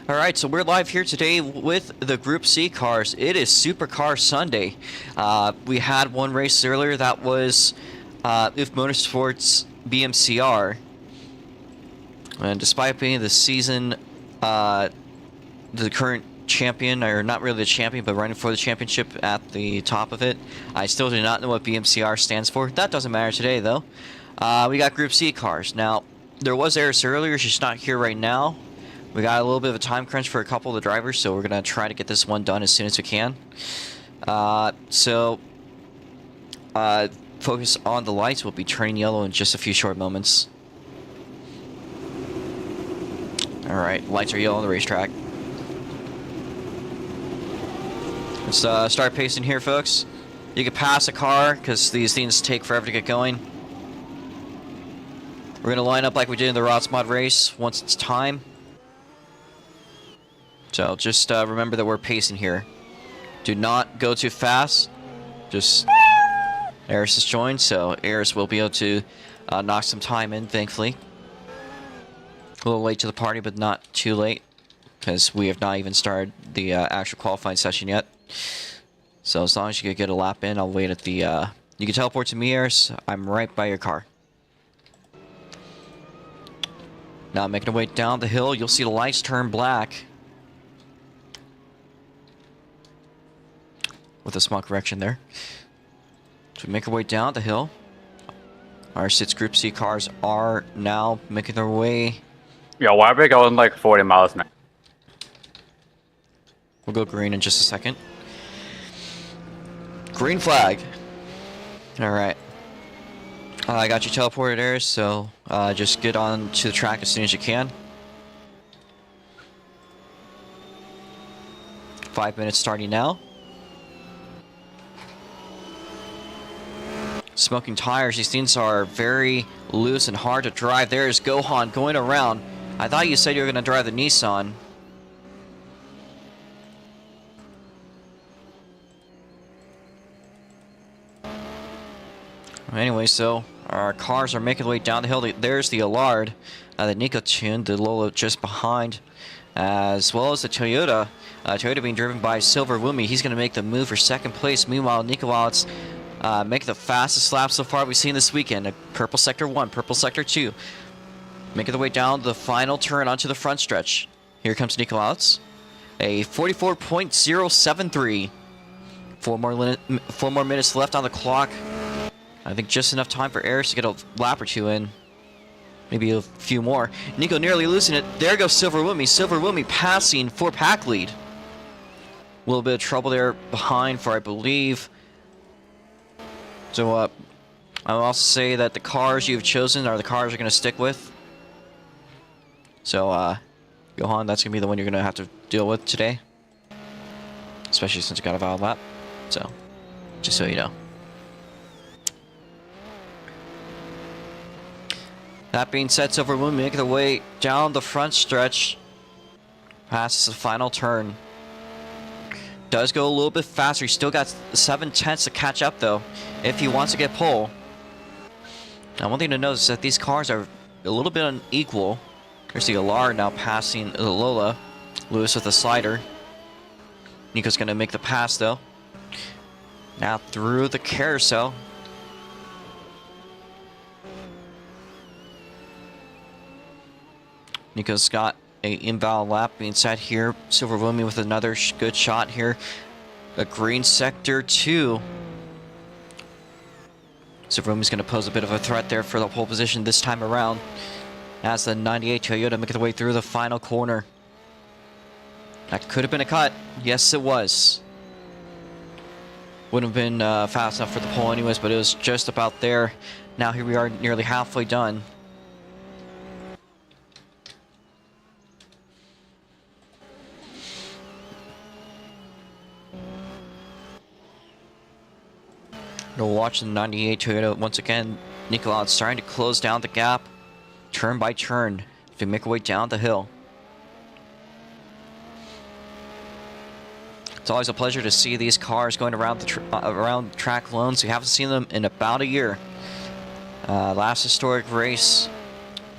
All right, so we're live here today with the Group C cars. It is Supercar Sunday. We had one race earlier that was IF Motorsports BMCR. And despite being the season, the current champion, or not really the champion, but running for the championship at the top of it, I still do not know what BMCR stands for. That doesn't matter today, though. We got Group C cars. Now, there was Eris earlier. She's not here right now. We got a little bit of a time crunch for a couple of the drivers, so we're going to try to get this one done as soon as we can. Focus on the lights. Will be turning yellow in just a few short moments. Alright, lights are yellow on the racetrack. Let's start pacing here, folks. You can pass a car, because these things take forever to get going. We're going to line up like we did in the ROX Mod race once it's time. So just remember that we're pacing here. Do not go too fast. Just Eris has joined, so Eris will be able to knock some time in, thankfully. A little late to the party, but not too late, because we have not even started the actual qualifying session yet. So as long as you can get a lap in, I'll wait at the... you can teleport to me, Eris. I'm right by your car. Now making our way down the hill, you'll see the lights turn black. With a small correction there. So we make our way down the hill. Our 6 Group C cars are now making their way. Yeah, why are we going like 40 miles now? We'll go green in just a second. Green flag. Alright. I got you teleported, Eris, so just get on to the track as soon as you can. 5 minutes starting now. Smoking tires, these things are very loose and hard to drive. There's Gohan going around. I thought you said you were going to drive the Nissan. Anyway, so our cars are making their way down the hill. There's the Allard, the Nico tuned, the Lola just behind, as well as the Toyota. Toyota being driven by Silver Wumi. He's going to make the move for second place. Meanwhile, Nico Wallets making the fastest lap so far we've seen this weekend. Purple Sector 1, Purple Sector 2. Making the way down the final turn onto the front stretch. Here comes Nico Wallets. A 44.073. 4 more minutes left on the clock. I think just enough time for Eris to get a lap or two in. Maybe a few more. Nico nearly losing it. There goes Silver Wumi. Silver Wumi passing for pack lead. A little bit of trouble there behind for, I believe. So, I'll also say that the cars you've chosen are the cars you're going to stick with. So, Johan, that's going to be the one you're going to have to deal with today. Especially since you got a valid lap. So, just so you know. That being said, Silver Moon making their way down the front stretch. Passes the final turn. Does go a little bit faster. He's still got 7/10 to catch up, though, if he wants to get pole. Now, one thing to notice is that these cars are a little bit unequal. There's the Allard now passing the Lola. Lewis with a slider. Nico's going to make the pass, though. Now through the carousel. Nico's got a invalid lap being set here. Silver Wumi with another good shot here. A green sector 2. Silver Wumi's going to pose a bit of a threat there for the pole position this time around. As the 98 Toyota making their way through the final corner. That could have been a cut. Yes, it was. Wouldn't have been fast enough for the pole anyways, but it was just about there. Now here we are nearly halfway done. We'll watch the 98 Toyota once again. Nicolas starting to close down the gap, turn by turn, to make our way down the hill. It's always a pleasure to see these cars going around the track loans. We haven't seen them in about a year. Last historic race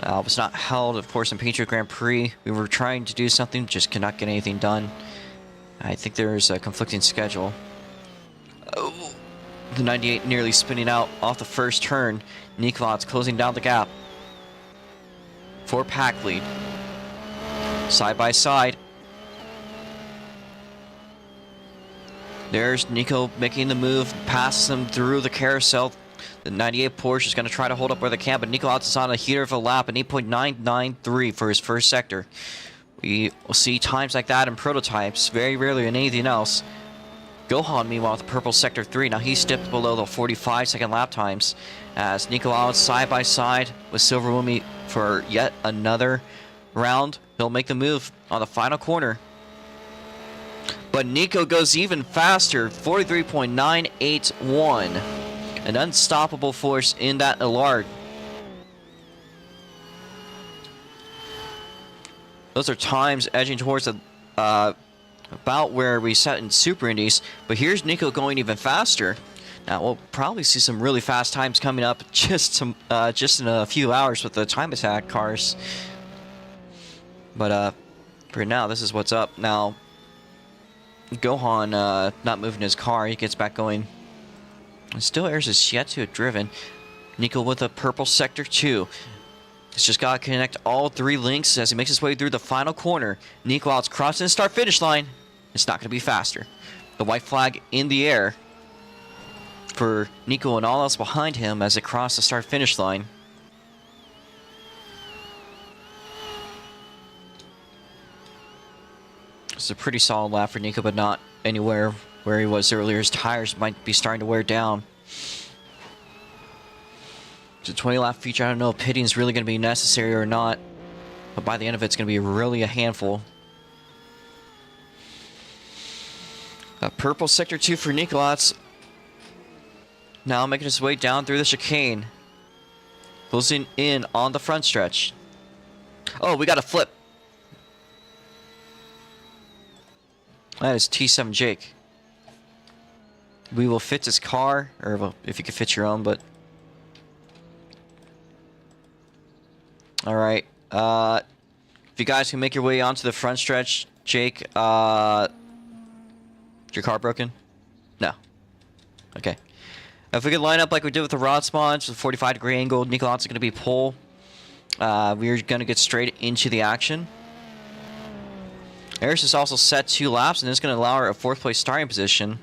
Was not held, of course, in Patriot Grand Prix. We were trying to do something, just could not get anything done. I think there's a conflicting schedule. Oh, the 98 nearly spinning out off the first turn. Nikolau's closing down the gap. 4-pack lead. Side by side. There's Nico making the move, passes him through the carousel. The 98 Porsche is going to try to hold up where they can, but Nico is on a heater of a lap, an 8.993 for his first sector. We will see times like that in prototypes, very rarely in anything else. Gohan, meanwhile, with the purple sector 3. Now he's dipped below the 45-second lap times as Nico out side by side with Silver Wumi for yet another round. He'll make the move on the final corner. But Nico goes even faster, 43.981. An unstoppable force in that Allard. Those are times edging towards the, about where we set in Super Indies. But here's Nico going even faster. Now we'll probably see some really fast times coming up just in a few hours with the time attack cars. But for now, this is what's up. Now Gohan not moving his car, he gets back going. And still Ayers is yet to have driven. Nico with a purple sector 2. He's just got to connect all 3 links as he makes his way through the final corner. Nico out's crossing the start-finish line. It's not going to be faster. The white flag in the air for Nico and all else behind him as they cross the start-finish line. It's a pretty solid lap for Nico, but not anywhere where he was earlier. His tires might be starting to wear down. It's a 20-lap feature. I don't know if pitting is really going to be necessary or not, but by the end of it, it's going to be really a handful. A purple sector 2 for Nikolats. Now making his way down through the chicane. Closing in on the front stretch. Oh, we got a flip. That is T7 Jake. We will fit his car, or well, if you can fit your own, but... Alright, if you guys can make your way onto the front stretch, Jake, is your car broken? No. Okay. If we could line up like we did with the ROX Mods, with a 45-degree angle, Nikolau's going to be pole. We're going to get straight into the action. Ayers is also set 2 laps, and this is going to allow her a 4th place starting position.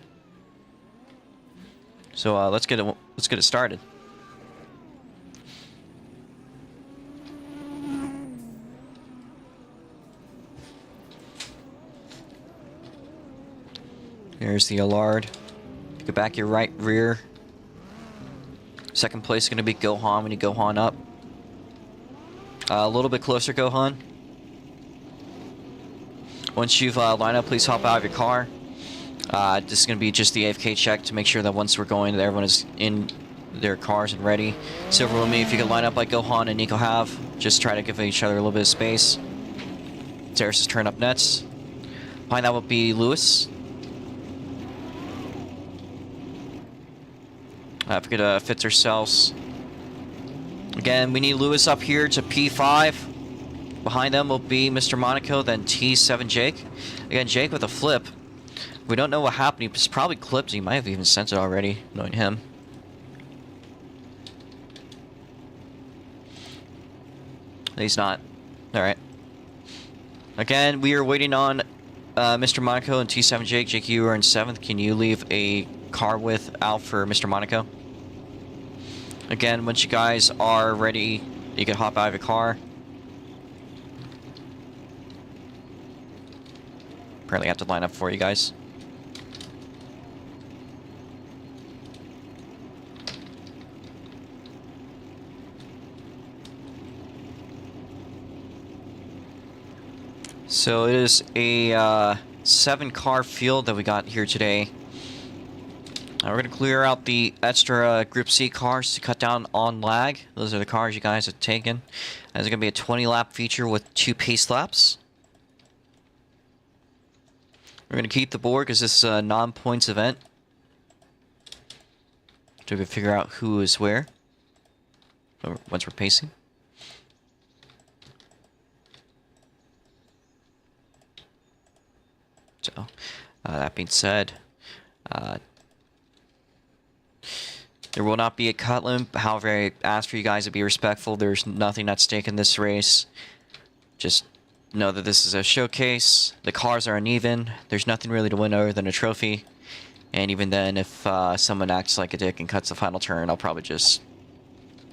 So let's get it started. Here's the Allard. Get back your right rear. Second place is going to be Gohan when you Gohan up. A little bit closer, Gohan. Once you've lined up, please hop out of your car. This is going to be just the AFK check to make sure that once we're going, that everyone is in their cars and ready. Silver with me, if you can line up like Gohan and Nico have, just try to give each other a little bit of space. Terrace's turn up nets. Behind that will be Lewis. If we could fit ourselves. Again, we need Lewis up here to P5. Behind them will be Mr. Monaco, then T7 Jake. Again, Jake with a flip. We don't know what happened. He was probably clipped. He might have even sent it already, knowing him. He's not. Alright. Again, we are waiting on Mr. Monaco and T7 Jake. Jake, you are in 7th. Can you leave a car width out for Mr. Monaco? Again, once you guys are ready, you can hop out of your car. Apparently I have to line up for you guys. So it is a 7-car field that we got here today. We're going to clear out the extra Group C cars to cut down on lag. Those are the cars you guys have taken. There's going to be a 20-lap feature with 2 pace laps. We're going to keep the board because this is a non-points event. So we can figure out who is where once we're pacing. So, that being said, there will not be a cut limit. However, I ask for you guys to be respectful. There's nothing at stake in this race. Just know that this is a showcase. The cars are uneven. There's nothing really to win other than a trophy. And even then, if someone acts like a dick and cuts the final turn, I'll probably just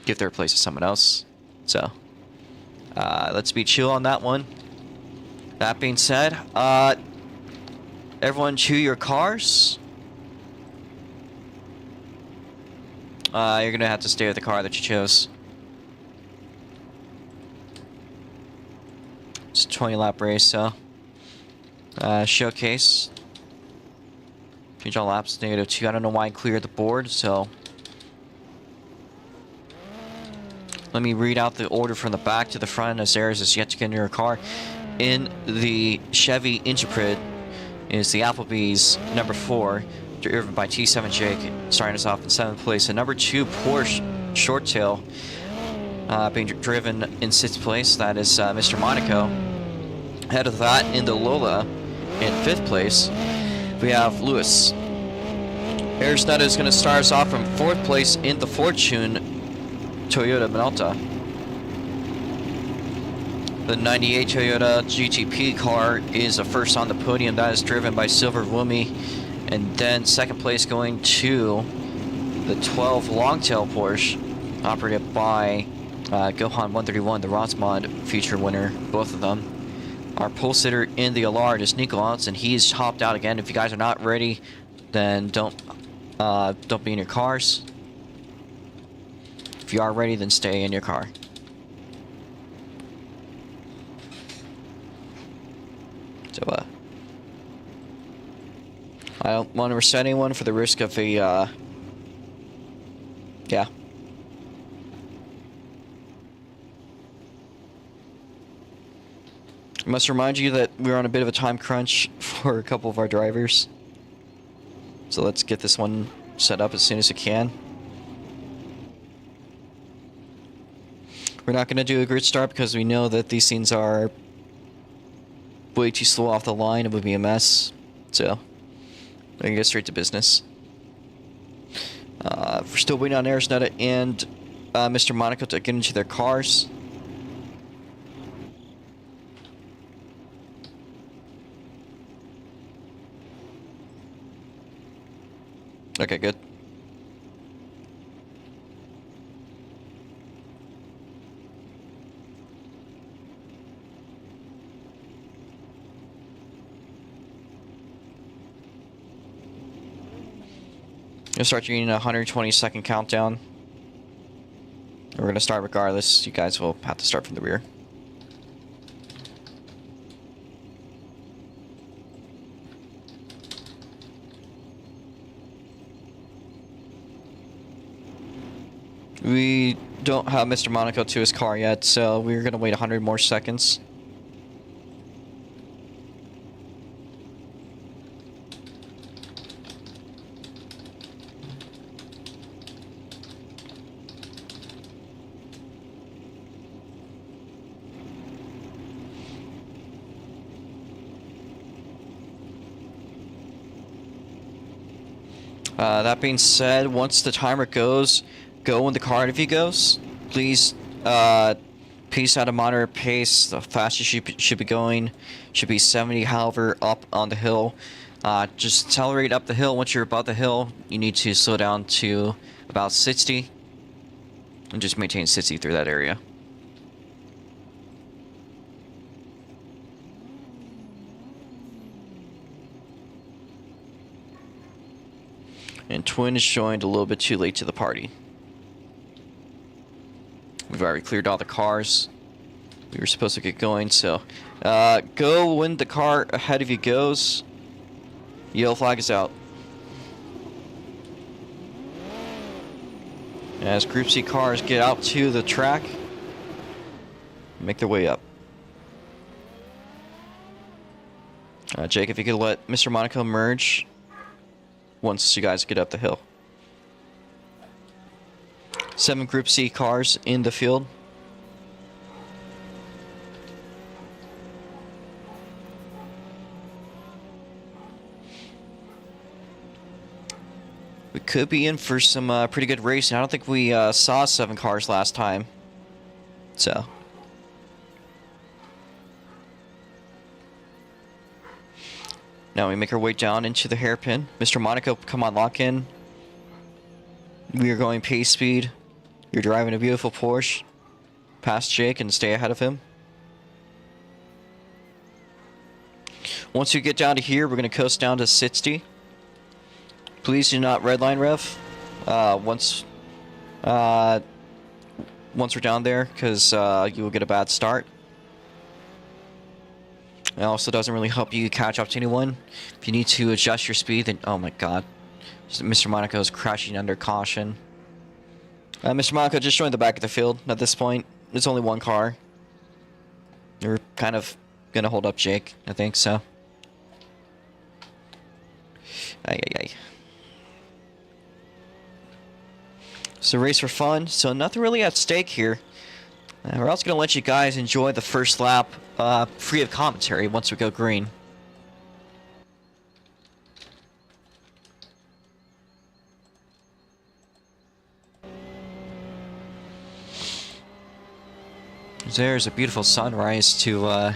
give their place to someone else. So, let's be chill on that one. That being said, everyone chew your cars. You're gonna have to stay with the car that you chose. It's a 20-lap race, so showcase. Change all laps, -2. I don't know why I cleared the board, so let me read out the order from the back to the front as Ayers is yet to get into her car. In the Chevy Intrepid is the Applebee's number 4, driven by T7 Jake, starting us off in 7th place. And number 2 Porsche Shorttail, being driven in 6th place. That is Mr. Monaco. Ahead of that, in the Lola, in 5th place, we have Lewis. Arizona is going to start us off from 4th place in the Fortune Toyota Minolta. The 98 Toyota GTP car is the first on the podium. That is driven by Silver Wumi. And then 2nd place going to the 12 Longtail Porsche, operated by Gohan 131, the ROX Mod feature winner, both of them. Our pole sitter in the Allard is Nico Altz, and he's hopped out again. If you guys are not ready, then don't be in your cars. If you are ready, then stay in your car. So, I don't want to reset anyone for the risk of a, yeah. I must remind you that we're on a bit of a time crunch for a couple of our drivers. So let's get this one set up as soon as we can. We're not going to do a grid start because we know that these things are way too slow off the line. It would be a mess. So we can get straight to business. We're still waiting on Arizona and Mr. Monaco to get into their cars. Okay, good. Gonna start doing a 120-second countdown. We're gonna start regardless. You guys will have to start from the rear. We don't have Mr. Monaco to his car yet, so we're gonna wait 100 more seconds. That being said, once the timer goes, go when the car interview goes. Please pace at a moderate pace. The fastest you should be going should be 70, however, up on the hill. Just accelerate up the hill. Once you're above the hill, you need to slow down to about 60. And just maintain 60 through that area. And Twin is joined a little bit too late to the party. We've already cleared all the cars. We were supposed to get going, so go when the car ahead of you goes. Yellow flag is out. As Group C cars get out to the track, make their way up. Jake, if you could let Mr. Monaco merge once you guys get up the hill. 7 Group C cars in the field. We could be in for some pretty good racing. I don't think we saw 7 cars last time. So. Now we make our way down into the hairpin. Mr. Monaco, come on, lock in. We are going pace speed. You're driving a beautiful Porsche. Pass Jake and stay ahead of him. Once we get down to here, we're going to coast down to 60. Please do not redline rev once we're down there, because you will get a bad start. It also doesn't really help you catch up to anyone. If you need to adjust your speed, then oh my god, Mr. Monaco is crashing under caution. Mr. Monaco, just join the back of the field at this point. There's only 1 car. You're kind of gonna hold up Jake, I think so. Ay. It's a race for fun, so nothing really at stake here. We're also going to let you guys enjoy the first lap free of commentary once we go green. There's a beautiful sunrise to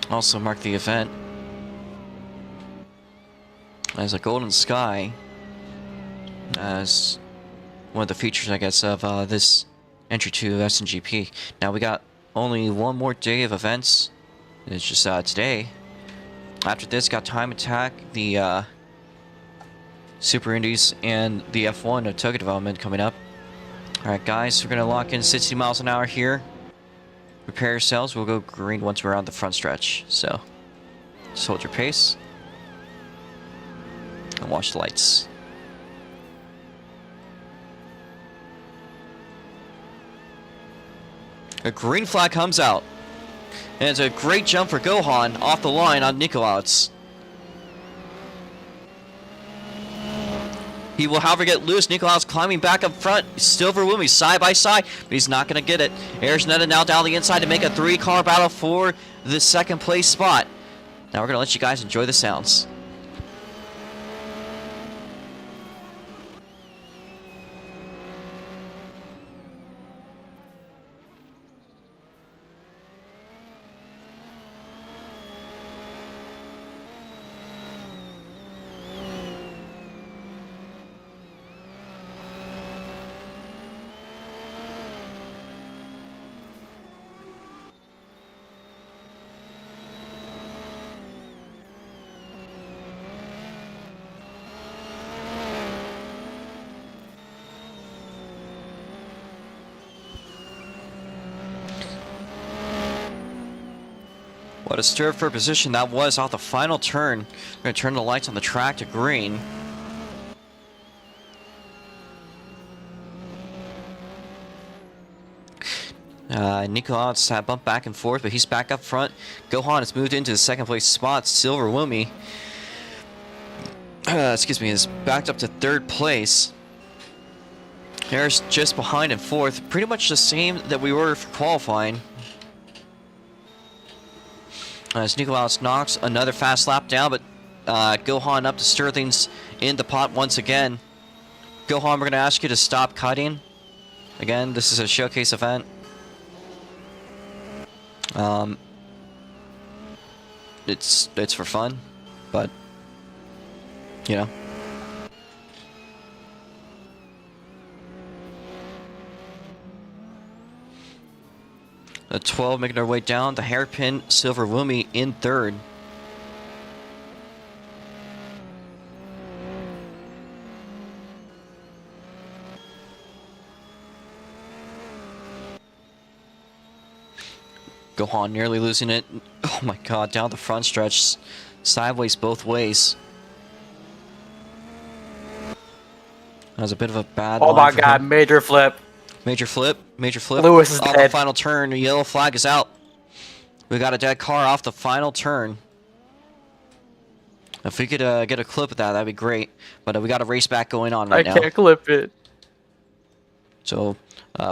also mark the event. There's a golden sky as one of the features, I guess, of this entry to SNGP. Now we got only 1 more day of events. It's just today. After this, got Time Attack, the Super Indies, and the F1 of Touge development coming up. Alright guys, we're going to lock in 60 miles an hour here. Prepare yourselves, we'll go green once we're on the front stretch. So, just hold your pace. And watch the lights. A green flag comes out. And it's a great jump for Gohan off the line on Nikolauts. He will, however, get loose. Nikolauts climbing back up front. Silver Woomy side by side, but he's not going to get it. Arizona now down the inside to make a 3-car battle for the 2nd place spot. Now we're going to let you guys enjoy the sounds. What a stir for position that was off the final turn. We're going to turn the lights on the track to green. Nikolauts had bumped back and forth, but he's back up front. Gohan has moved into the 2nd place spot. Silver Woomy, is backed up to 3rd place. There's just behind in 4th. Pretty much the same that we were for qualifying. As Nikolauts knocks another fast lap down, but Gohan up to stir things in the pot once again. Gohan, we're going to ask you to stop cutting. Again, this is a showcase event. It's for fun, but you know. The 12 making their way down. The hairpin Silver Woomy in 3rd. Gohan nearly losing it. Oh my god, down the front stretch. Sideways both ways. That was a bit of a bad Oh line my for god, him. major flip. Major flip. Lewis is off dead. the final turn. Yellow flag is out. We got a dead car off the final turn. If we could get a clip of that, that'd be great. But we got a race back going on right now. I can't clip it. So,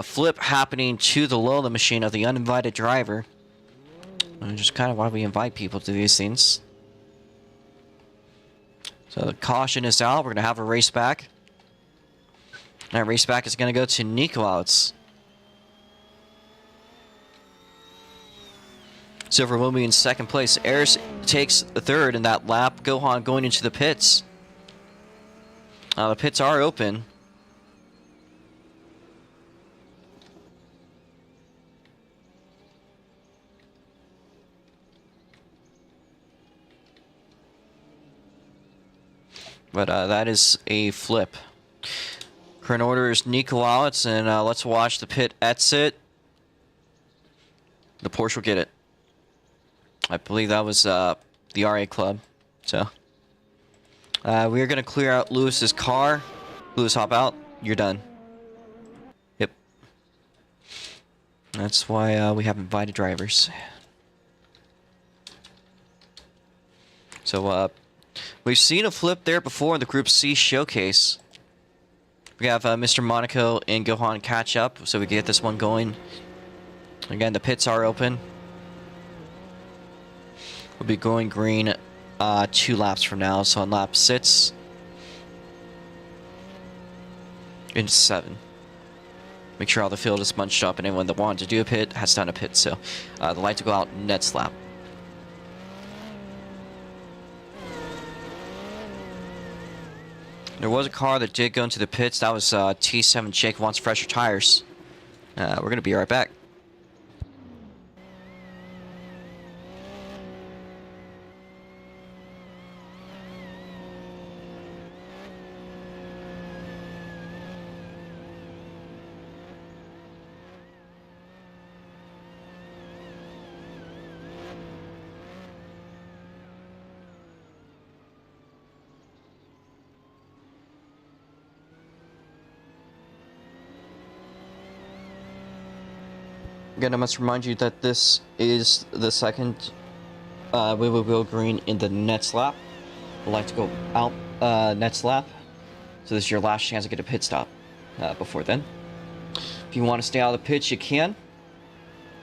flip happening to the low of the machine of the uninvited driver. Just kind of why we invite people to these things. So the caution is out. We're going to have a race back. That race back is going to go to Nikolaus. Silver will be in second place. Eris takes third in that lap. Gohan going into the pits. The pits are open. But that is a flip. Current order is Nikolaus, and let's watch the pit exit. The Porsche will get it. I believe that was the RA Club. So we are going to clear out Lewis's car. Lewis, hop out. You're done. Yep. That's why we have invited drivers. So we've seen a flip there before in the Group C showcase. We have Mr. Monaco and Gohan catch up, so we can get this one going. Again, the pits are open. We'll be going green 2 laps from now, so on lap 6 into 7. Make sure all the field is munched up, and anyone that wanted to do a pit has done a pit, so the lights will go out next lap. There was a car that did go into the pits. That was T7 Jake wants fresher tires. We're going to be right back. Again, I must remind you that this is the second we will go green in the next lap. We'd like to go out next lap. So this is your last chance to get a pit stop before then. If you want to stay out of the pits, you can.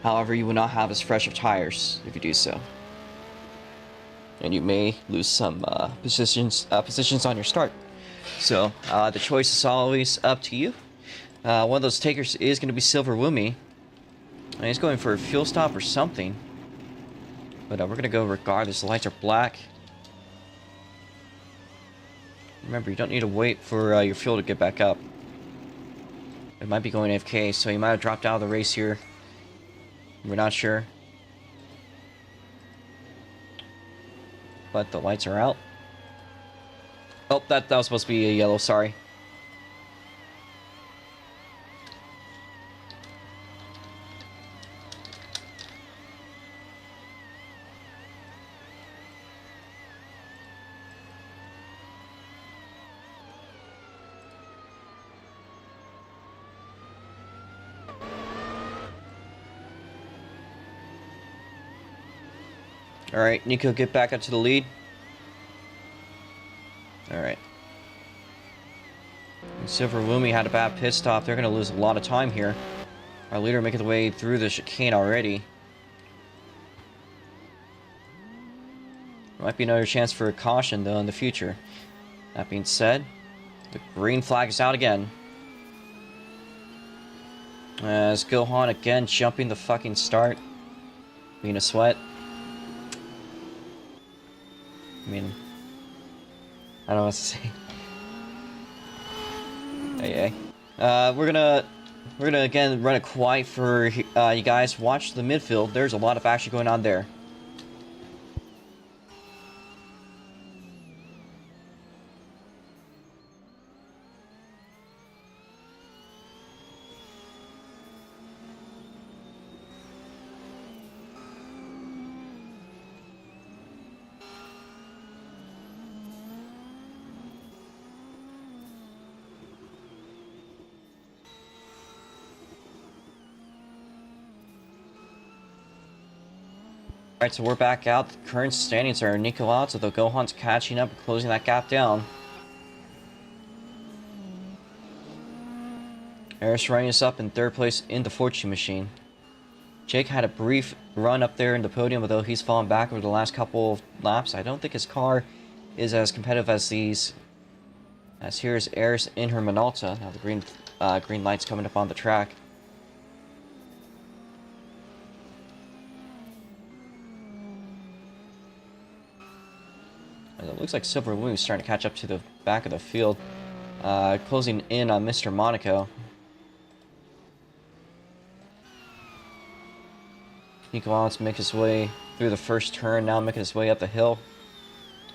However, you will not have as fresh of tires if you do so. And you may lose some positions on your start. So the choice is always up to you. One of those takers is going to be Silver Woomy. And he's going for a fuel stop or something. But we're going to go regardless. The lights are black. Remember, you don't need to wait for your fuel to get back up. It might be going AFK, so he might have dropped out of the race here. We're not sure. But the lights are out. Oh, that was supposed to be a yellow, sorry. Alright, Nico, get back up to the lead. Alright. Silver Woomy had a bad pit stop. They're going to lose a lot of time here. Our leader making the way through the chicane already. Might be another chance for a caution, though, in the future. That being said, the green flag is out again. As Gohan again jumping the fucking start. Being a sweat. I mean, I don't know what to say. Hey. We're gonna again run it quiet for you guys. Watch the midfield. There's a lot of action going on there. Alright, so we're back out. The current standings are Nikolaus, although Gohan's catching up and closing that gap down. Eris running us up in third place in the Fortune Machine. Jake had a brief run up there in the podium, although he's fallen back over the last couple of laps. I don't think his car is as competitive as these As here's Eris in her Minolta. Now the green light's coming up on the track. And it looks like Silver Wings starting to catch up to the back of the field. Closing in on Mr. Monaco. Nico wants to make his way through the first turn, now making his way up the hill.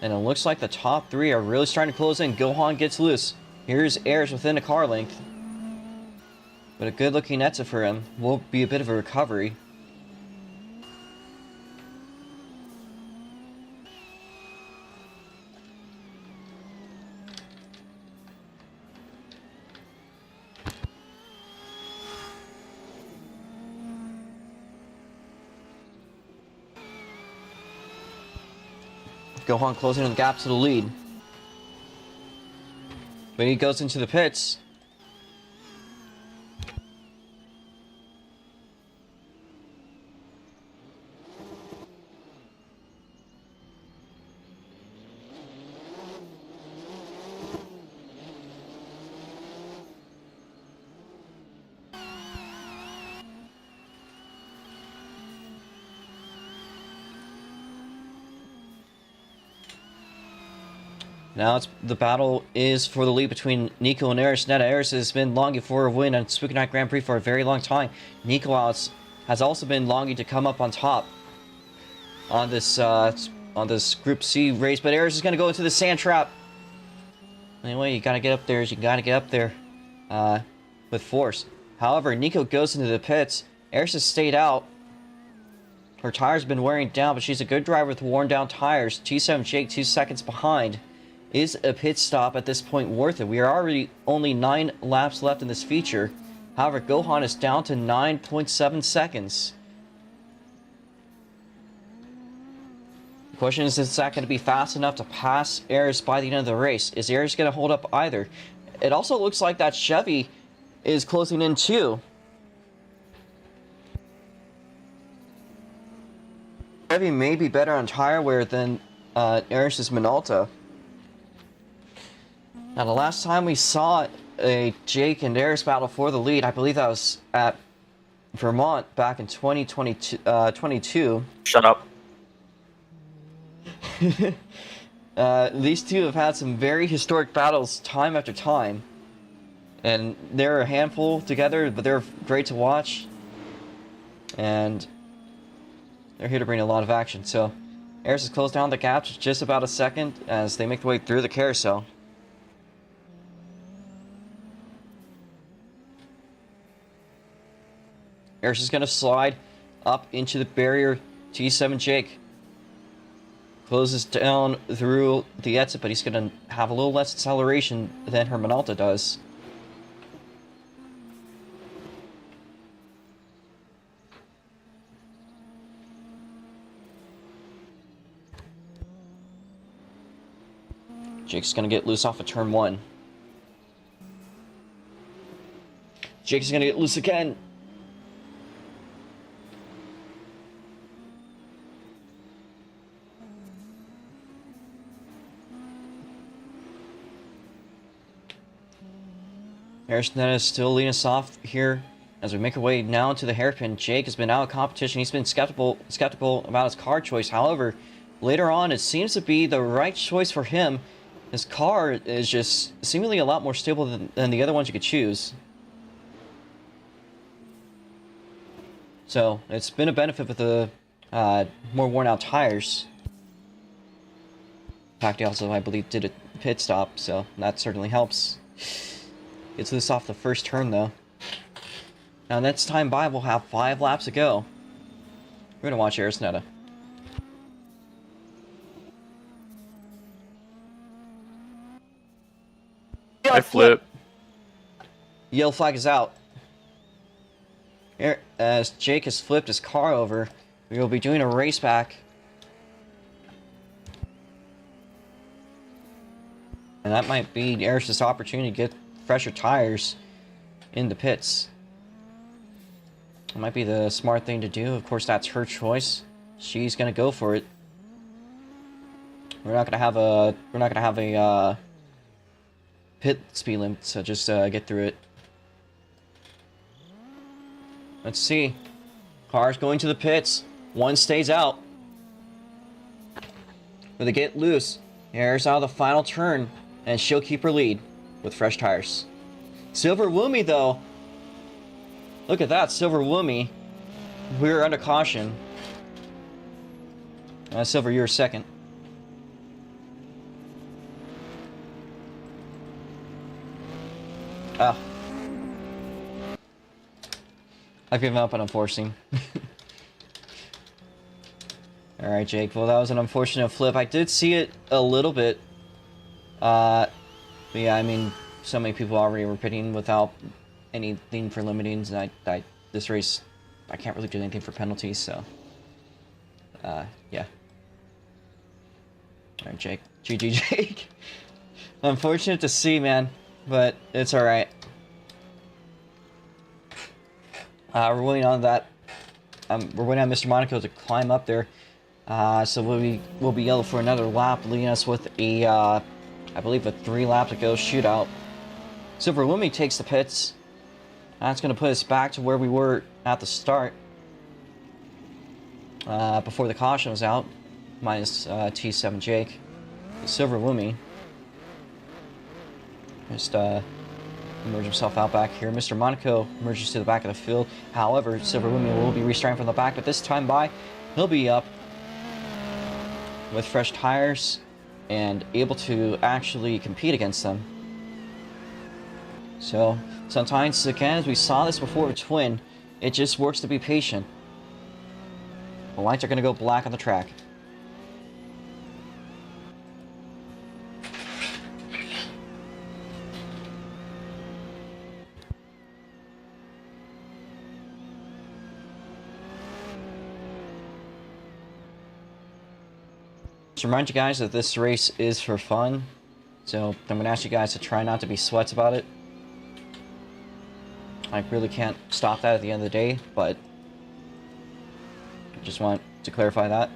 And it looks like the top three are really starting to close in. Gohan gets loose. Here's Ayers within a car length. But a good looking exit for him. Will be a bit of a recovery. Gohan closing the gap to the lead. When he goes into the pits, now the battle is for the lead between Nico and Eris. Netta Eris has been longing for a win on Spooky Night Grand Prix for a very long time. Nico has also been longing to come up on top on this Group C race, but Eris is going to go into the sand trap. Anyway, you got to get up there. You got to get up there with force. However, Nico goes into the pits. Eris has stayed out. Her tires have been wearing down, but she's a good driver with worn down tires. T7 Jake 2 seconds behind. Is a pit stop at this point worth it? We are already only 9 laps left in this feature. However, Gohan is down to 9.7 seconds. The question is that going to be fast enough to pass Eris by the end of the race? Is Eris going to hold up either? It also looks like that Chevy is closing in too. Chevy may be better on tire wear than Eris's Minolta. Now, the last time we saw a Jake and Eris battle for the lead, I believe that was at Vermont back in 2022. Shut up. These two have had some very historic battles time after time. And they're a handful together, but they're great to watch. And they're here to bring a lot of action. So, Eris has closed down the gap to just about a second as they make their way through the carousel. Eris is going to slide up into the barrier. T7 Jake closes down through the exit, but he's going to have a little less acceleration than her Minolta does. Jake's going to get loose off of turn 1. Jake's going to get loose again. Eris is still leading us off here as we make our way now into the hairpin. Jake has been out of competition. He's been skeptical about his car choice. However, later on, it seems to be the right choice for him. His car is just seemingly a lot more stable than the other ones you could choose. So, it's been a benefit with the more worn out tires. In fact, he also, I believe, did a pit stop, so that certainly helps. Gets this off the first turn, though. Now, next time by, we'll have 5 laps to go. We're going to watch Eris Netta. I flip. Yellow flag is out. As Jake has flipped his car over, we will be doing a race back. And that might be Eris' opportunity to get fresher tires in the pits. It might be the smart thing to do. Of course, that's her choice. She's gonna go for it. We're not gonna have a pit speed limit, so just get through it. Let's see. Cars going to the pits. One stays out. But they get loose. Here's out of the final turn, and she'll keep her lead with fresh tires. Silver Woomy, though. Look at that, Silver Woomy. We're under caution. Silver, you're second. Ah. I've given up on enforcing. Alright, Jake. Well, that was an unfortunate flip. I did see it a little bit. But yeah, I mean, so many people already were pitting without anything for limitings, and this race, I can't really do anything for penalties, so... yeah. Alright, Jake. GG, Jake. Unfortunate to see, man, but it's alright. We're waiting on that. We're waiting on Mr. Monaco to climb up there. So we'll be yellow for another lap, leaving us with a, I believe, a 3 lap to go shootout. Silver Woomy takes the pits. That's going to put us back to where we were at the start. Before the caution was out. Minus T7 Jake. Silver Woomy just emerge himself out back here. Mr. Monaco emerges to the back of the field. However, Silver Woomy will be restarting from the back, but this time he'll be up with fresh tires and able to actually compete against them. So sometimes, again, as we saw this before with Twin, it just works to be patient. The lights are going to go black on the track. To remind you guys that this race is for fun, so I'm going to ask you guys to try not to be sweats about it. I really can't stop that at the end of the day, but I just want to clarify that.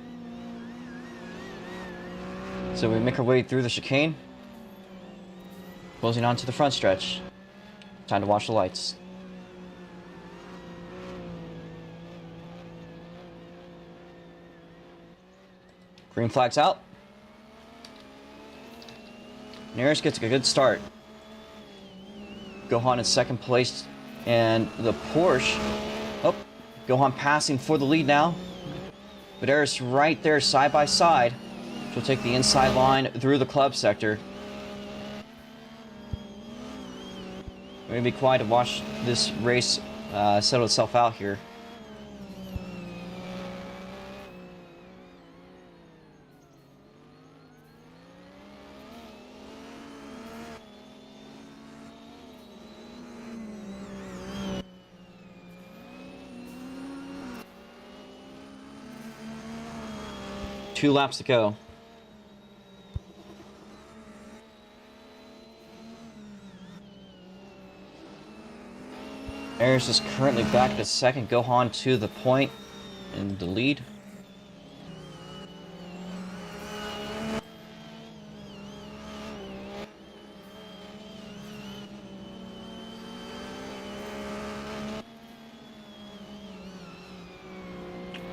So we make our way through the chicane, closing on to the front stretch. Time to watch the lights. Green flag's out. Nearest gets a good start. Gohan in second place, and the Porsche. Oh, Gohan passing for the lead now. But Eris right there side by side. She'll take the inside line through the club sector. We're gonna be quiet to watch this race settle itself out here. Two laps to go. Eris is currently back at second. Gohan to the point in the lead.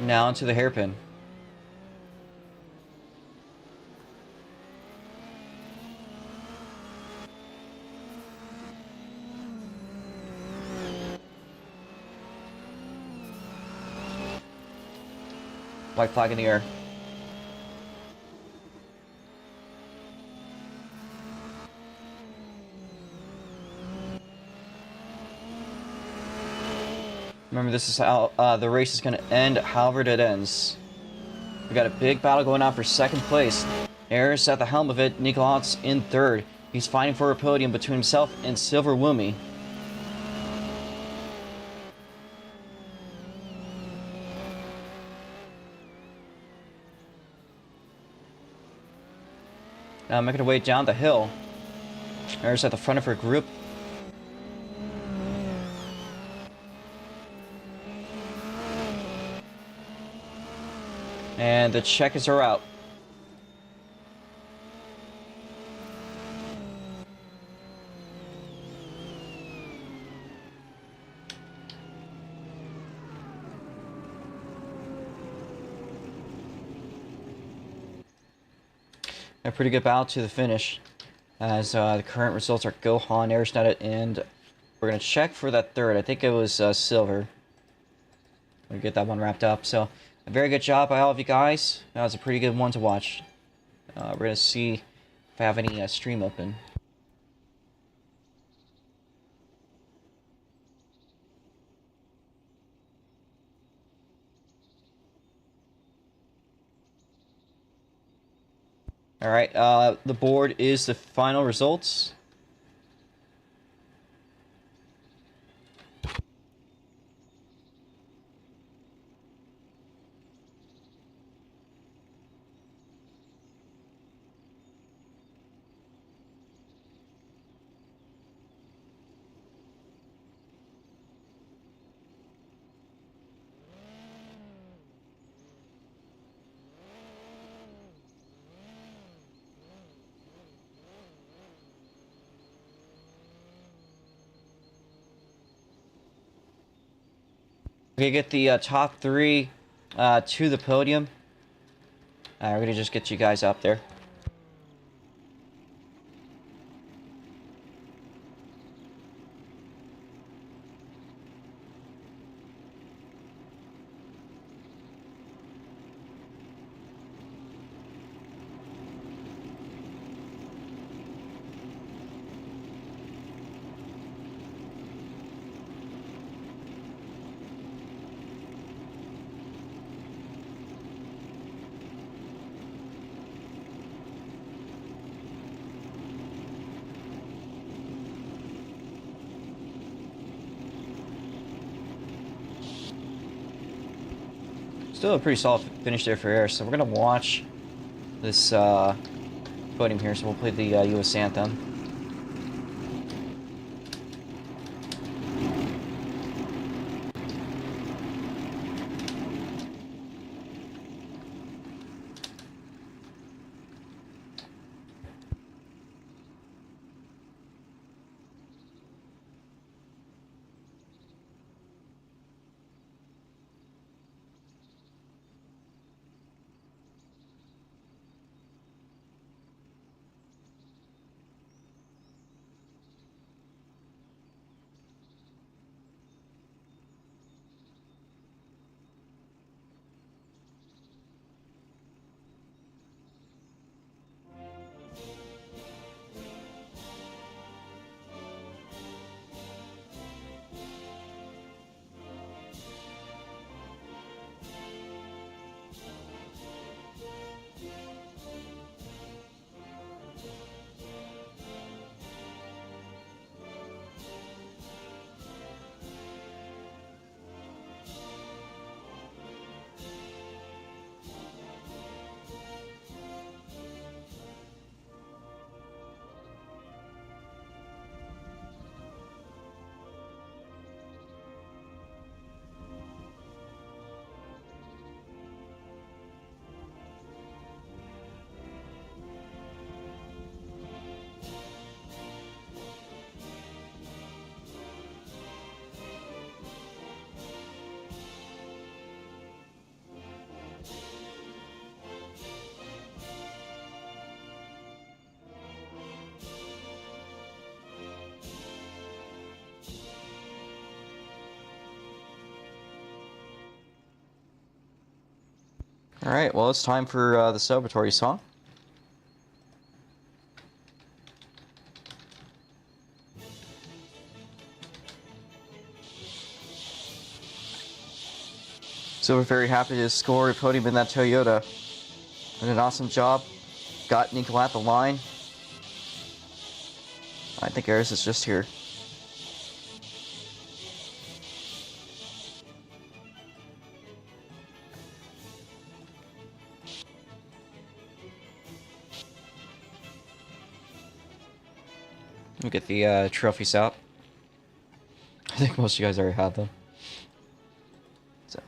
Now into the hairpin. White flag in the air. Remember, this is how the race is going to end, however it ends. We got a big battle going on for second place. Eris at the helm of it, Nikolau's in third. He's fighting for a podium between himself and Silver Woomy. Now making her way down the hill. Eris at the front of her group. And the checkers are out. A pretty good battle to the finish, as the current results are Gohan, Arisnetta, and we're gonna check for that third. I think it was Silver. We'll get that one wrapped up. So a very good job by all of you guys. That was a pretty good one to watch. We're gonna see if I have any stream open. Alright, the board is the final results. We get the top three to the podium. We're gonna just get you guys up there. Still a pretty solid finish there for Air, so we're gonna watch this podium here, so we'll play the US anthem. Alright, well, it's time for the celebratory song. So we're very happy to score a podium in that Toyota. Did an awesome job. Got Nico at the line. I think Aris is just here. We'll get the trophies out. I think most of you guys already have them. So.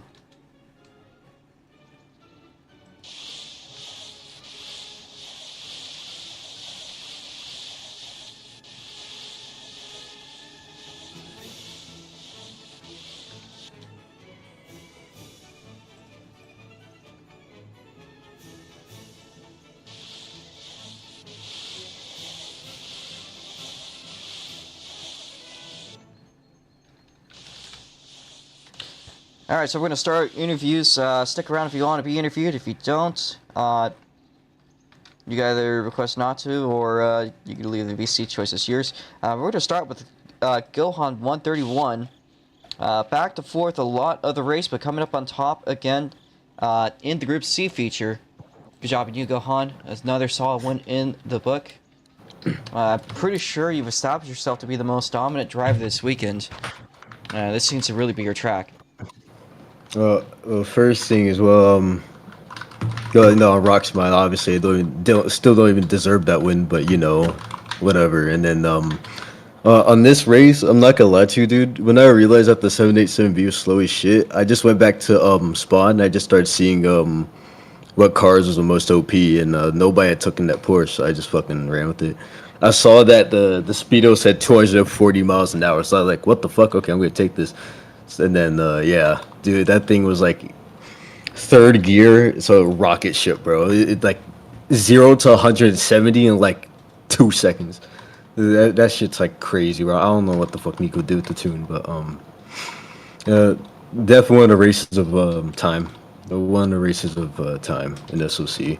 All right, so we're gonna start interviews. Stick around if you want to be interviewed. If you don't, you can either request not to, or you can leave the VC choice is yours. We're gonna start with Gohan 131. Back to fourth, a lot of the race, but coming up on top again in the Group C feature. Good job on you, Gohan. Another solid win in the book. I'm pretty sure you've established yourself to be the most dominant driver this weekend. This seems to really be your track. Well, first thing is, no, ROX Mods, obviously, still don't even deserve that win, but, you know, whatever. And then, on this race, I'm not gonna lie to you, dude, when I realized that the 787B was slow as shit, I just went back to, Spawn, and I just started seeing, what cars was the most OP, and, nobody had taken that Porsche, so I just fucking ran with it. I saw that the Speedo said 240 miles an hour, so I was like, what the fuck? Okay, I'm gonna take this. And then, yeah, dude, that thing was like third gear. It's a rocket ship, bro. It like 0 to 170 in like 2 seconds. That shit's like crazy, bro. I don't know what the fuck Nico did with the tune, but definitely one of the races of time. One of the races of time in SOC.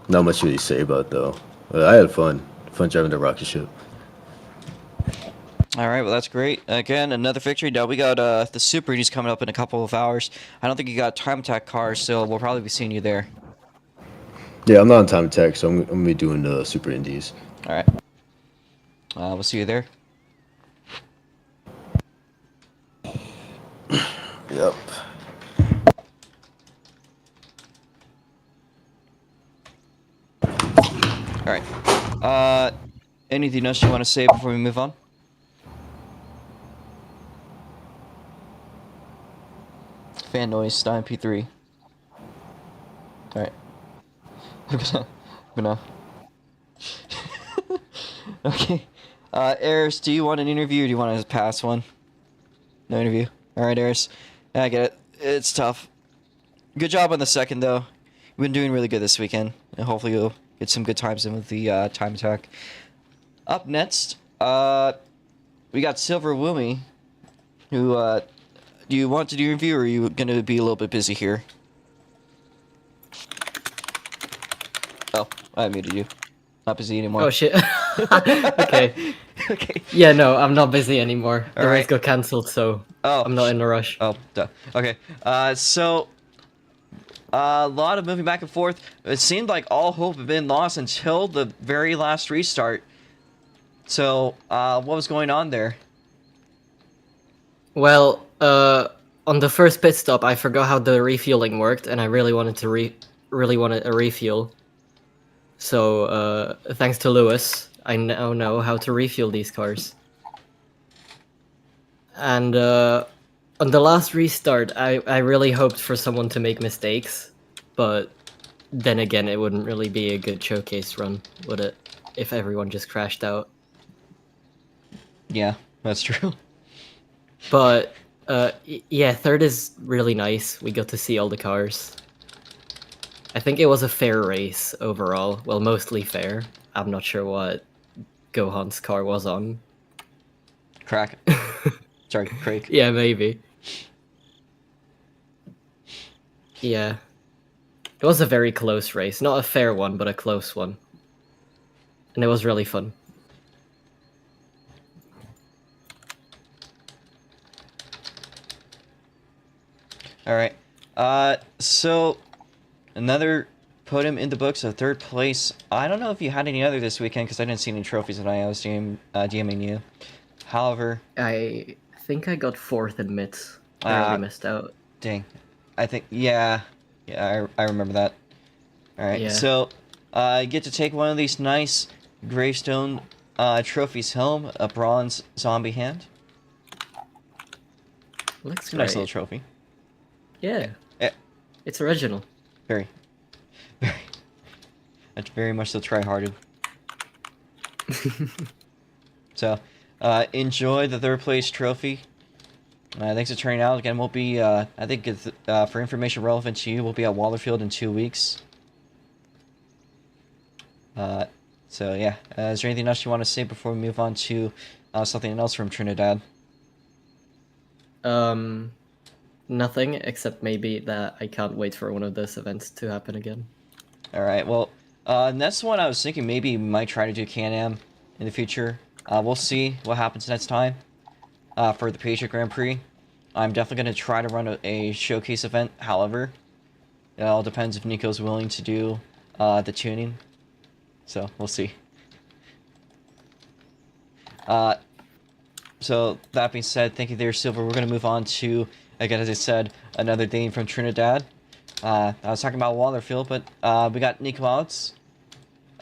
Not much to really say about it, though. I had fun driving the rocket ship. All right, well, that's great. Again, another victory. Now we got the Super Indies coming up in a couple of hours. I don't think you got time attack cars, so we'll probably be seeing you there. Yeah, I'm not on time attack, so I'm gonna be doing the Super Indies. All right. We'll see you there. Yep. All right. Anything else you want to say before we move on? Fan noise, Stein P3. Alright. I'm gonna... Okay. Eris, do you want an interview or do you want to pass one? No interview. Alright, Eris. I get it. It's tough. Good job on the second, though. You've been doing really good this weekend. And hopefully you'll get some good times in with the time attack. Up next, we got Silver Woomy, who, do you want to do your review, or are you going to be a little bit busy here? Oh, I muted you. Not busy anymore. Oh shit. Okay. Okay. Yeah, no, I'm not busy anymore. The All race right. got cancelled, so I'm not in a rush. Oh, duh. Okay. So, a lot of moving back and forth. It seemed like all hope had been lost until the very last restart. So, what was going on there? Well, on the first pit stop, I forgot how the refueling worked, and I really wanted to really wanted a refuel. So, thanks to Lewis, I now know how to refuel these cars. And on the last restart, I really hoped for someone to make mistakes, but then again, it wouldn't really be a good showcase run, would it? If everyone just crashed out. Yeah, that's true. But yeah, third is really nice. We got to see all the cars. I think it was a fair race overall. Well, mostly fair. I'm not sure what Gohan's car was on. Crack. Sorry, Craig. Yeah, maybe. Yeah. It was a very close race. Not a fair one, but a close one. And it was really fun. All right. So another podium in the books, a third place. I don't know if you had any other this weekend because I didn't see any trophies that I was DMing you. However, I think I got fourth in mids. I really missed out. Dang. I think, yeah, I remember that. All right. Yeah. So I get to take one of these nice gravestone trophies home, a bronze zombie hand. Looks It's a nice great. little trophy. Yeah. Yeah. It's original. Very. That's very much so try-hearted. So, enjoy the third place trophy. Thanks for turning out. Again, we'll be, I think, it's, for information relevant to you, we'll be at Wallerfield in 2 weeks. So, yeah. Is there anything else you want to say before we move on to something else from Trinidad? Nothing, except maybe that I can't wait for one of those events to happen again. All right. Well, next one I was thinking maybe we might try to do Can-Am in the future. We'll see what happens next time. For the Patriot Grand Prix, I'm definitely going to try to run a showcase event. However, it all depends if Nico's willing to do the tuning. So we'll see. So that being said, thank you there, Silver. We're going to move on to, again, as I said, another Dane from Trinidad. I was talking about Wallerfield, but we got Nico Alex.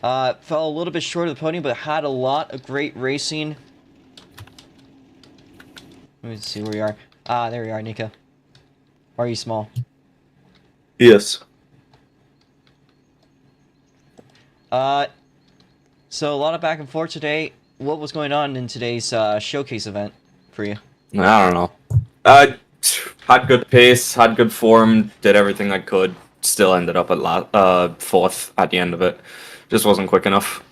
Fell a little bit short of the podium, but had a lot of great racing. Let me see where we are. There we are, Nico. Or are you small? Yes. So a lot of back and forth today. What was going on in today's showcase event for you? I don't know. I had good pace, had good form, did everything I could. Still ended up at fourth at the end of it. Just wasn't quick enough.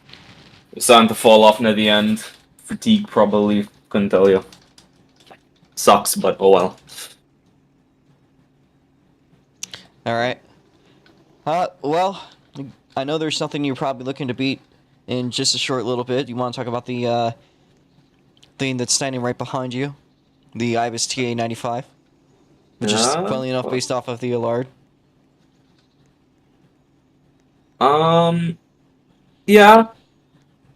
Starting to fall off near the end. Fatigue probably. Couldn't tell you. Sucks, but oh well. All right. Well, I know there's something you're probably looking to beat in just a short little bit. You want to talk about the thing that's standing right behind you, the Ibis TA95, which is funnily enough based off of the Allard. Yeah.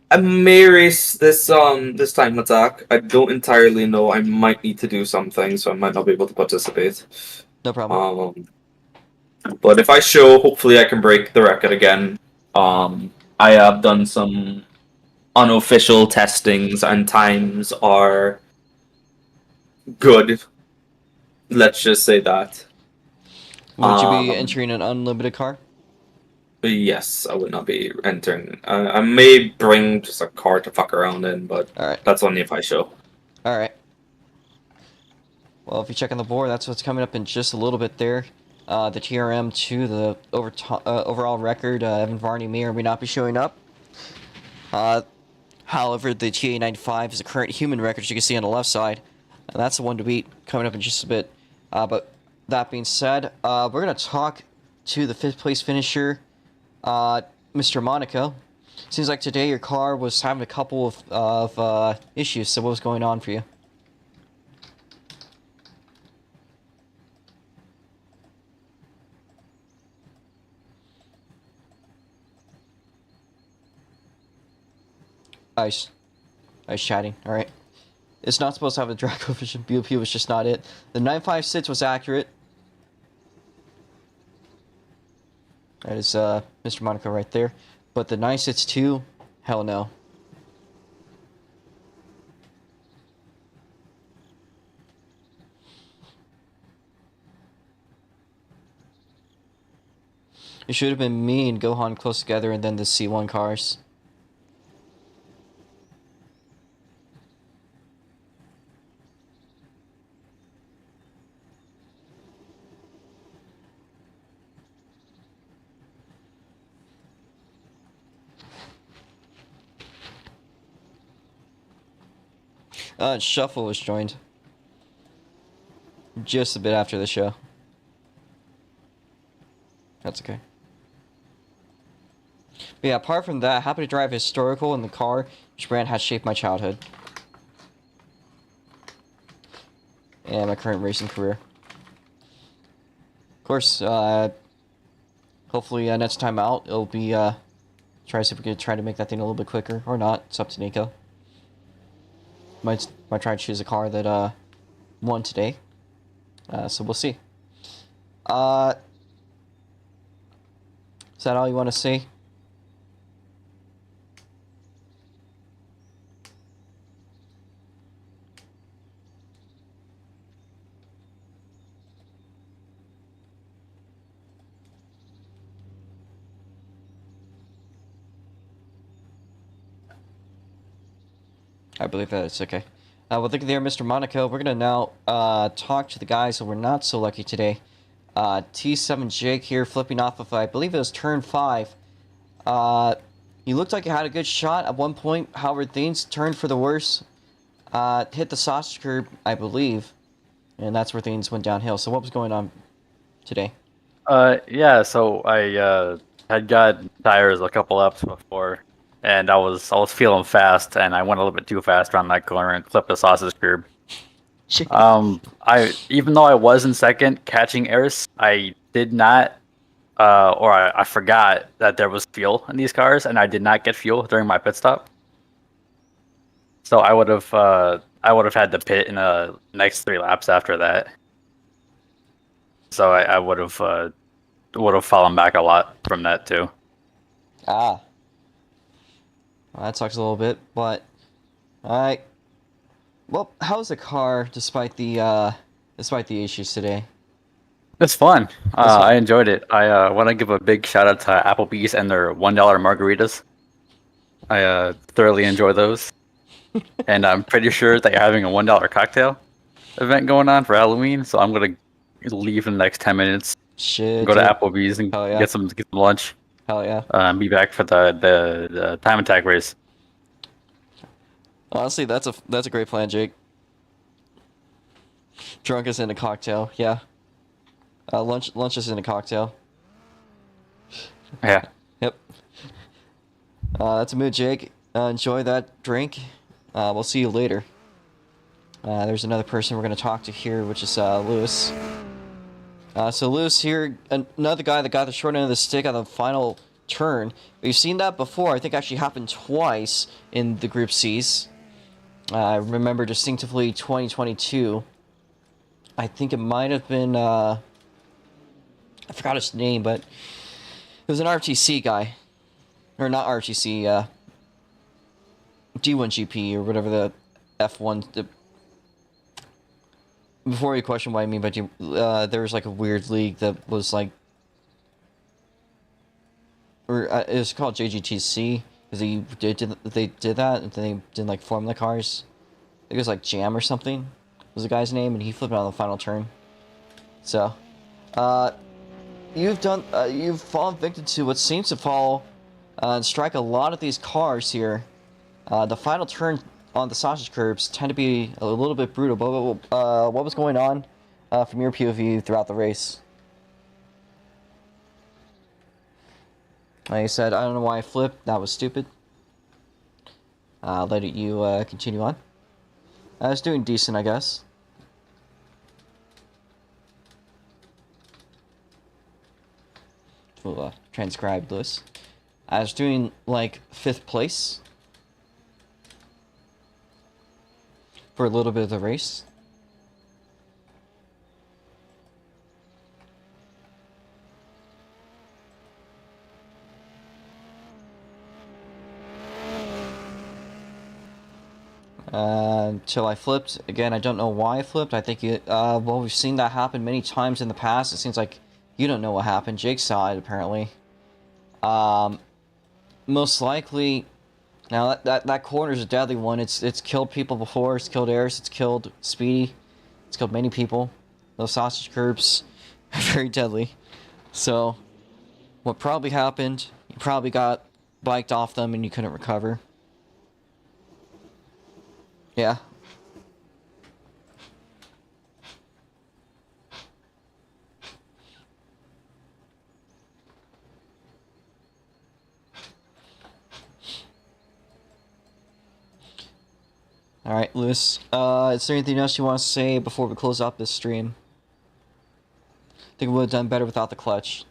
I may race this time attack. I don't entirely know. I might need to do something, so I might not be able to participate. No problem. But if I show, hopefully I can break the record again. I have done some unofficial testings, and times are good. Let's just say that. Would you be entering an unlimited car? Yes, I would not be entering. I may bring just a car to fuck around in, but that's only if I show. All right. Well, if you check on the board, that's what's coming up in just a little bit there. The TRM to the overall record, Evan Varney may or may not be showing up. However, the TA95 is the current human record, as you can see on the left side. And that's the one to beat coming up in just a bit. But that being said, we're going to talk to the 5th place finisher, Mr. Monaco. Seems like today your car was having a couple of issues, so what was going on for you? Ice chatting, alright. It's not supposed to have a drag coefficient. BOP was just not it. The 956 was accurate. That is Mr. Monaco right there. But the 962, hell no. It should have been me and Gohan close together and then the C1 cars. Shuffle was joined. Just a bit after the show. That's okay. But yeah, apart from that, happy to drive historical in the car, which brand has shaped my childhood. And my current racing career. Of course, hopefully next time out, it'll be, try to see if we can try to make that thing a little bit quicker, or not. It's up to Nico. Might try to choose a car that won today. So we'll see. Is that all you want to say? I believe that it's okay. Well, thank you there, Mr. Monaco. We're going to now talk to the guys who were not so lucky today. T7 Jake here, flipping off of, I believe it was turn 5. He looked like he had a good shot at one point. However, things turned for the worse. Hit the sausage curb, I believe. and that's where things went downhill. So what was going on today? Yeah, so I had got tires a couple laps before, and I was feeling fast, and I went a little bit too fast around that corner and clipped the sausage curb. I even though I was in second catching airs, I did not, or I forgot that there was fuel in these cars, and I did not get fuel during my pit stop. So I would have had to pit in the next 3 laps after that. So I would have fallen back a lot from that too. Ah. Well, that sucks a little bit, but alright. Well, how's the car despite the issues today? It's fun. It's fun. I enjoyed it. I want to give a big shout out to Applebee's and their $1 margaritas. I thoroughly enjoy those. And I'm pretty sure that you're having a $1 cocktail event going on for Halloween, so I'm gonna leave in the next 10 minutes. Shit. Go to dude. Applebee's and Hell yeah. get some lunch. Hell yeah. And be back for the time attack race. Honestly, that's a great plan, Jake. Drunk is in a cocktail, yeah. Lunch is in a cocktail. Yeah. Yep. That's a mood, Jake. Enjoy that drink. We'll see you later. There's another person we're going to talk to here, which is Lewis. So Lewis here, another guy that got the short end of the stick on the final turn. We've seen that before. I think actually happened twice in the Group Cs. I remember distinctively 2022. I think it might have been, I forgot his name, but it was an RFTC guy. Or not RFTC, D1GP or whatever the F1. Before you question what I mean by there was like a weird league that was like, or it was called JGTC because they did that and then they didn't like form the cars. I think it was like Jam or something was the guy's name, and he flipped out on the final turn. So, you've fallen victim to what seems to fall and strike a lot of these cars here. The final turn on the sausage curbs tend to be a little bit brutal, but what was going on from your POV throughout the race? Like I said, I don't know why I flipped. That was stupid. Let you continue on. I was doing decent, I guess. We'll transcribe this. I was doing like 5th place for a little bit of the race. Until I flipped. Again, I don't know why I flipped. I think well, we've seen that happen many times in the past. It seems like you don't know what happened. Jake saw it, apparently. Most likely, now that corner is a deadly one. It's killed people before. It's killed Airs. It's killed Speedy. It's killed many people. Those sausage curbs are very deadly. So, what probably happened, you probably got biked off them and you couldn't recover. Yeah. Alright, Lewis. Is there anything else you want to say before we close up this stream? I think we would have done better without the clutch.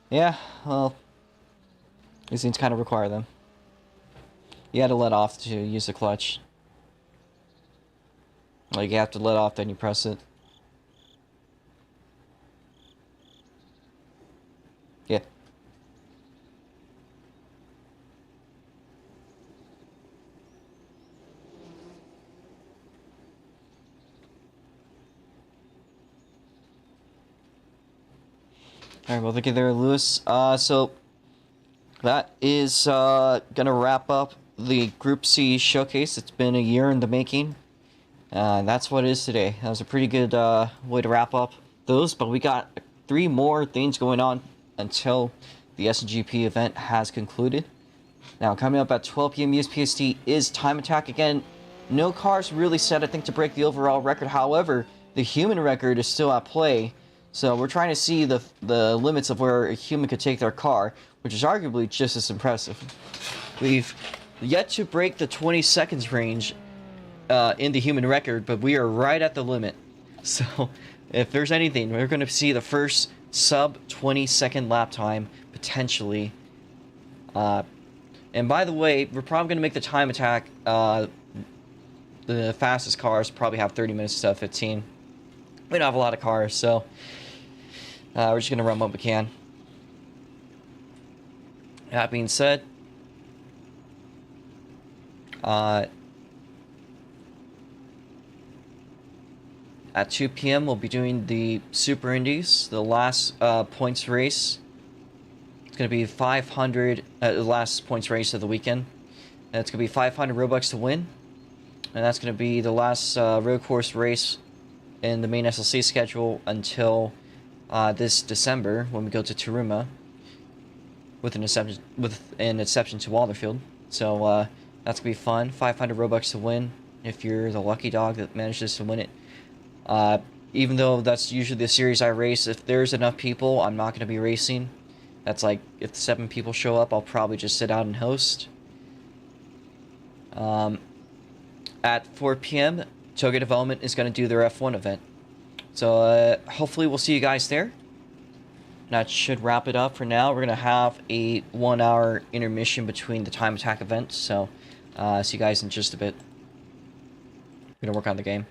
Yeah, well, these things kind of require them. You had to let off to use the clutch. Like, you have to let off, then you press it. Yeah. Alright, well, looky there, Lewis. So, that is gonna wrap up the Group C showcase. It's been a year in the making. That's what it is today. That was a pretty good way to wrap up those, but we got 3 more things going on until the SNGP event has concluded. Now, coming up at 12 p.m. USPST is Time Attack again. No cars really set, I think, to break the overall record. However, the human record is still at play. So we're trying to see the limits of where a human could take their car, which is arguably just as impressive. We've yet to break the 20 seconds range in the human record, but we are right at the limit. So if there's anything, we're going to see the first sub 20 second lap time potentially. And by the way, we're probably going to make the time attack. The fastest cars probably have 30 minutes instead of 15. We don't have a lot of cars, so we're just going to run what we can. That being said, at 2 p.m. we'll be doing the Super Indies, the last points race. It's going to be 500, the last points race of the weekend. And it's going to be 500 Robux to win. And that's going to be the last road course race in the main SLC schedule until this December when we go to Turuma, with an exception to Wallerfield. So that's gonna be fun. 500 Robux to win if you're the lucky dog that manages to win it. Even though that's usually the series I race, if there's enough people, I'm not gonna be racing. That's like if 7 people show up, I'll probably just sit out and host. At 4 p.m. Touge Development is going to do their F1 event. So hopefully we'll see you guys there. That should wrap it up for now. We're going to have a 1-hour intermission between the time attack events. So see you guys in just a bit. We're going to work on the game.